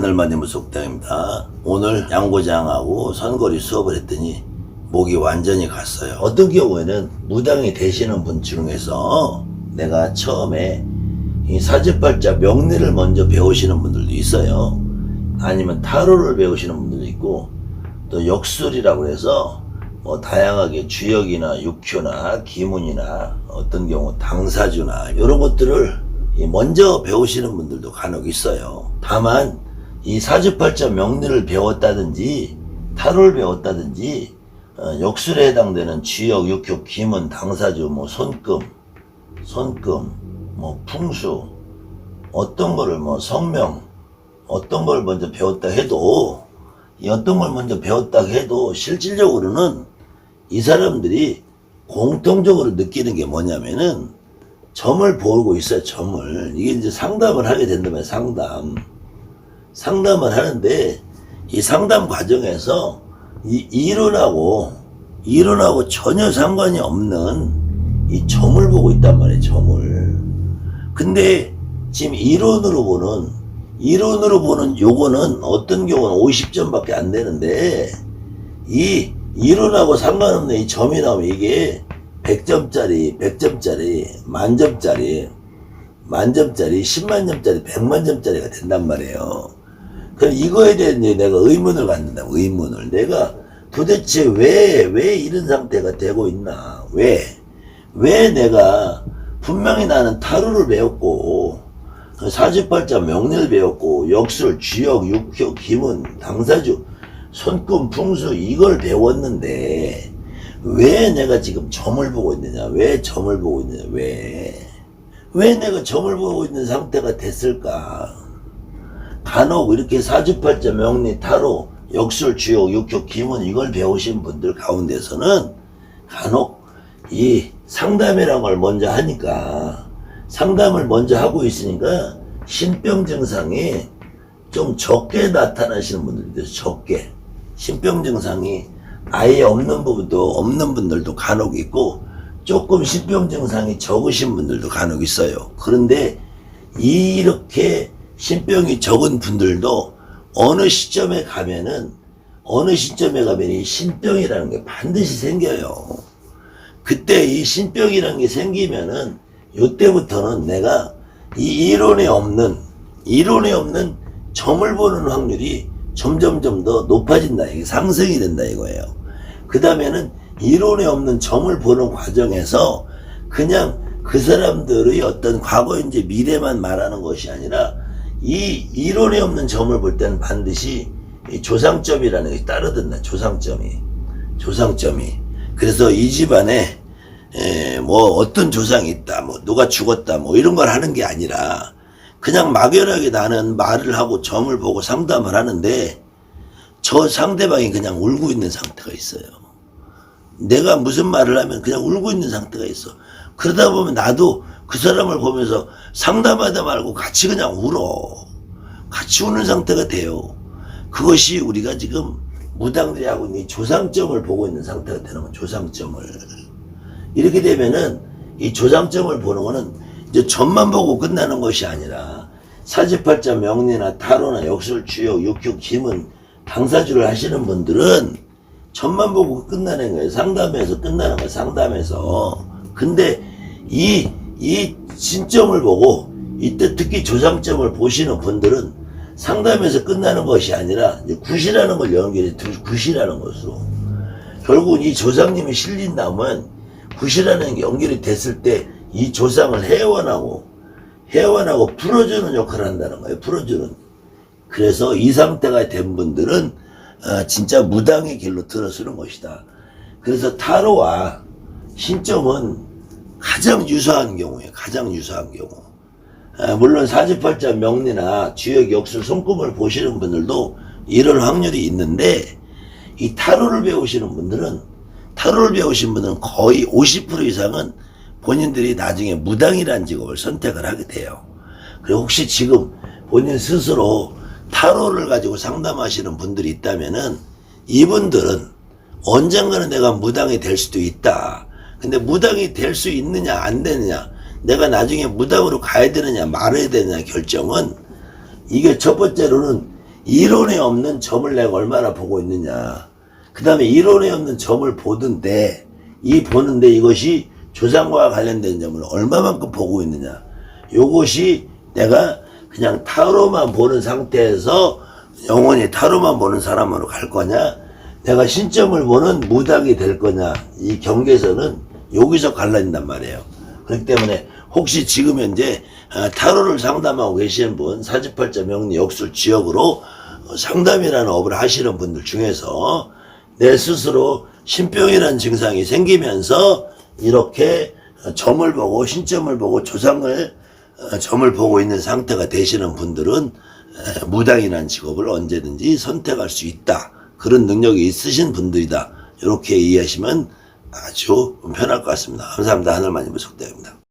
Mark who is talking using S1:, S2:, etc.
S1: 하늘만의 무속당입니다. 오늘 양고장하고 선거리 수업을 했더니 목이 완전히 갔어요. 어떤 경우에는 무당이 되시는 분 중에서 내가 처음에 이 사주팔자 명리를 먼저 배우시는 분들도 있어요. 아니면 타로를 배우시는 분들도 있고, 또 역술이라고 해서 뭐 다양하게 주역이나 육효나 기문이나 어떤 경우 당사주나 이런 것들을 먼저 배우시는 분들도 간혹 있어요. 다만 이 사주팔자 명리를 배웠다든지 타로를 배웠다든지 역술에 해당되는 주역, 육효, 기문, 당사주, 뭐 손금, 뭐 풍수, 어떤 거를 뭐 성명, 어떤 걸 먼저 배웠다 해도, 이 어떤 걸 먼저 배웠다 해도 실질적으로는 이 사람들이 공통적으로 느끼는 게 뭐냐면은 점을 보고 있어요. 점을. 이게 이제 상담을 하게 된다면 상담을 하는데, 이 상담 과정에서 이 이론하고 전혀 상관이 없는 이 점을 보고 있단 말이에요. 점을. 근데 지금 이론으로 보는 요거는 어떤 경우는 50점밖에 안 되는데, 이 이론하고 상관없는 이 점이 나오면 이게 100점짜리, 100점짜리, 만점짜리, 10만점짜리, 100만점짜리가 된단 말이에요. 그럼 이거에 대한 내가 의문을 갖는다. 의문을. 내가 도대체 왜 이런 상태가 되고 있나? 왜 내가 분명히 나는 타로를 배웠고, 사주팔자 명리를 배웠고, 역술, 주역, 육효, 기문, 당사주, 손금, 풍수 이걸 배웠는데 왜 내가 지금 점을 보고 있느냐? 왜 내가 점을 보고 있는 상태가 됐을까? 간혹 이렇게 사주팔자 명리, 타로, 역술, 주역, 육효, 기문 이걸 배우신 분들 가운데서는 간혹 이 상담이라는 걸 먼저 하니까, 상담을 먼저 하고 있으니까 신병 증상이 좀 적게 나타나시는 분들도 적게, 신병 증상이 아예 없는 분들도 간혹 있고, 조금 신병 증상이 적으신 분들도 간혹 있어요. 그런데 이렇게 신병이 적은 분들도 어느 시점에 가면은 이 신병이라는 게 반드시 생겨요. 그때 이 신병이라는 게 생기면은 요때부터는 내가 이 이론에 없는 점을 보는 확률이 점점점 더 높아진다. 이게 상승이 된다 이거예요. 그 다음에는 이론에 없는 점을 보는 과정에서 그냥 그 사람들의 어떤 과거인지 미래만 말하는 것이 아니라, 이 이론에 없는 점을 볼 때는 반드시 이 조상점이라는 게 따르든다. 조상점이. 그래서 이 집안에 뭐 어떤 조상이 있다, 뭐 누가 죽었다, 뭐 이런 걸 하는 게 아니라 그냥 막연하게 나는 말을 하고 점을 보고 상담을 하는데, 저 상대방이 그냥 울고 있는 상태가 있어요. 내가 무슨 말을 하면 그냥 울고 있는 상태가 있어. 그러다 보면 나도 그 사람을 보면서 상담하다 말고 같이 그냥 같이 우는 상태가 돼요. 그것이 우리가 지금 무당들이 하고 있는 조상점을 보고 있는 상태가 되는 거예요. 조상점을. 이렇게 되면은 이 조상점을 보는 거는 이제 점만 보고 끝나는 것이 아니라, 사주팔자 명리나 타로나 역술, 주역, 육효, 기문, 당사주를 하시는 분들은 점만 보고 끝나는 거예요. 상담에서 끝나는 거예요. 상담에서. 근데 이 신점을 보고, 이때 특히 조상점을 보시는 분들은 상담에서 끝나는 것이 아니라 이제 굿이라는 걸 연결해, 굿이라는 것으로. 결국은 이 조상님이 실린다면 굿이라는 게 연결이 됐을 때 이 조상을 해원하고 풀어주는 역할을 한다는 거예요. 풀어주는. 그래서 이 상태가 된 분들은 진짜 무당의 길로 들어서는 것이다. 그래서 타로와 신점은 가장 유사한 경우예요. 물론 사주팔자 명리나 주역, 역술, 손금을 보시는 분들도 이럴 확률이 있는데, 이 타로를 배우신 분들은 거의 50% 이상은 본인들이 나중에 무당이라는 직업을 선택을 하게 돼요. 그리고 혹시 지금 본인 스스로 타로를 가지고 상담하시는 분들이 있다면은, 이분들은 언젠가는 내가 무당이 될 수도 있다. 근데 무당이 될 수 있느냐 안 되느냐, 내가 나중에 무당으로 가야 되느냐 말아야 되느냐 결정은, 이게 첫 번째로는 이론에 없는 점을 내가 얼마나 보고 있느냐. 그 다음에 이론에 없는 점을 보는데 이것이 조상과 관련된 점을 얼마만큼 보고 있느냐. 요것이 내가 그냥 타로만 보는 상태에서 영원히 타로만 보는 사람으로 갈 거냐, 내가 신점을 보는 무당이 될 거냐, 이 경계선은 여기서 갈라진단 말이에요. 그렇기 때문에 혹시 지금 현재 타로를 상담하고 계시는 분, 사주팔자 명리 역술 지역으로 상담이라는 업을 하시는 분들 중에서 내 스스로 신병이라는 증상이 생기면서 이렇게 점을 보고 신점을 보고 조상을 점을 보고 있는 상태가 되시는 분들은 무당이라는 직업을 언제든지 선택할 수 있다. 그런 능력이 있으신 분들이다. 이렇게 이해하시면 아주 편할 것 같습니다. 감사합니다. 하늘만이 무속대입니다.